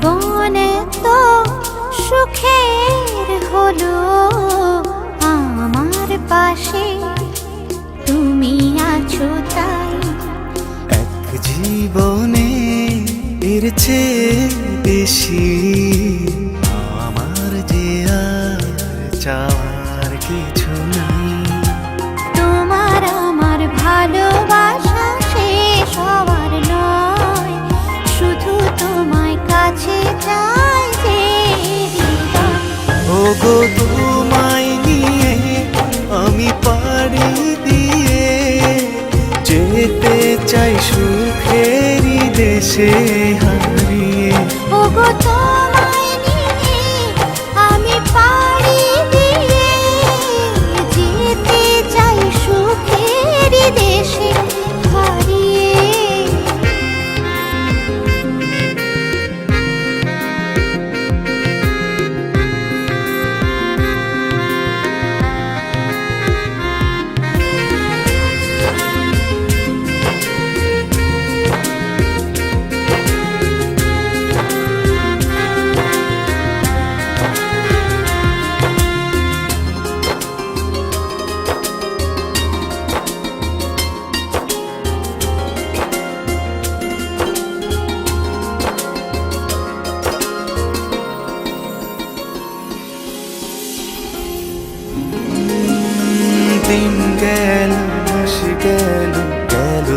জীবন তো সুখের হলো আমার পাশে তুমি আছো তাই। এক জীবনে এর চেয়ে বেশি আমার যে আর চাওয়ার কিছু নাই। তোমার আমার ভালোবাসা শেষ হওয়ার নয়, শুধু তোমায় কাছে চাই যে হৃদয়। ওগো তোমায় নিয়ে আমি পাড়ি দিয়ে যেতে চাই সুখেরই দেশে হারিয়ে। ওগো তোমায় নিয়ে আমি পাড়ি দিয়ে যেতে চাই সুখের দেশে হারিয়ে। দিন গেল মাস গেল গেল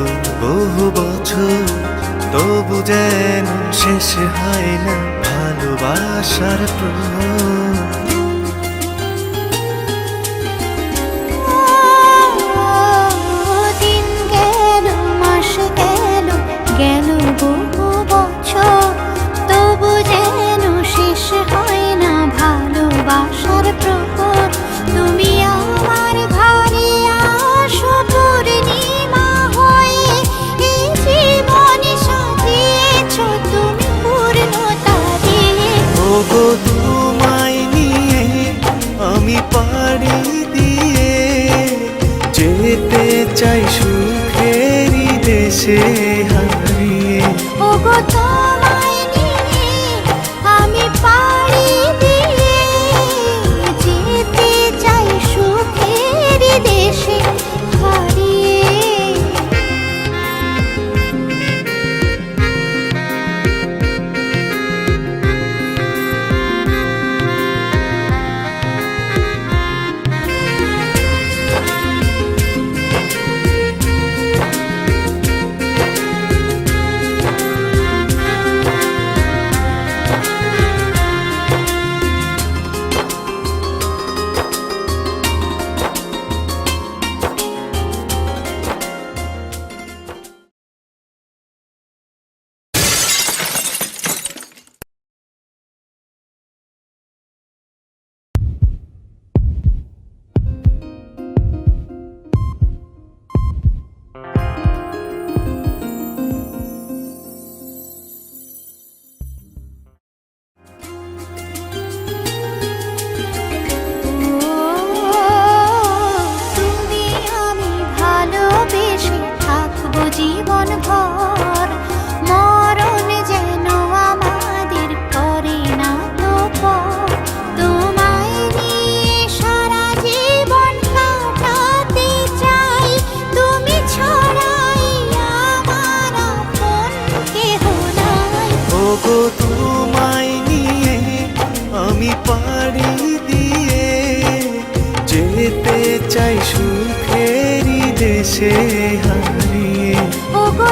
বহু বছর, তবু যেন শেষ হয় না ভালোবাসার প্রহর। দিন গেল মাস গেল গেল বহু বছর, তবু যেন শেষ হয় না ভালোবাসার প্রহর। তুমি আমার ঘরে আসো পূর্ণিমা হয়ে, এই জীবন সাজিয়েছ তুমি পূর্ণতা দিয়ে। ওগো তোমায় নিয়ে আমি পাড়ি দিয়ে যেতে চাই সুখেরই দেশে হারিয়ে। ওগো তোমায় নিয়ে আমি পাড়ি দিয়ে যেতে চাই সুখের দেশে হারিয়ে। তুমি আমি ভালোবেসে থাকবো জীবন ভর, মরণ যেন আমাদের করে না তো পর। তোমায় নিয়ে সারা জীবন কাটাতে চাই, তুমি ছড়াই আমার আপন কেহ নাই। ওগো তোমায় নিয়ে আমি পাড়ি দিয়ে যেতে চাই সুখেরই দেশে হারিয়ে। ওগো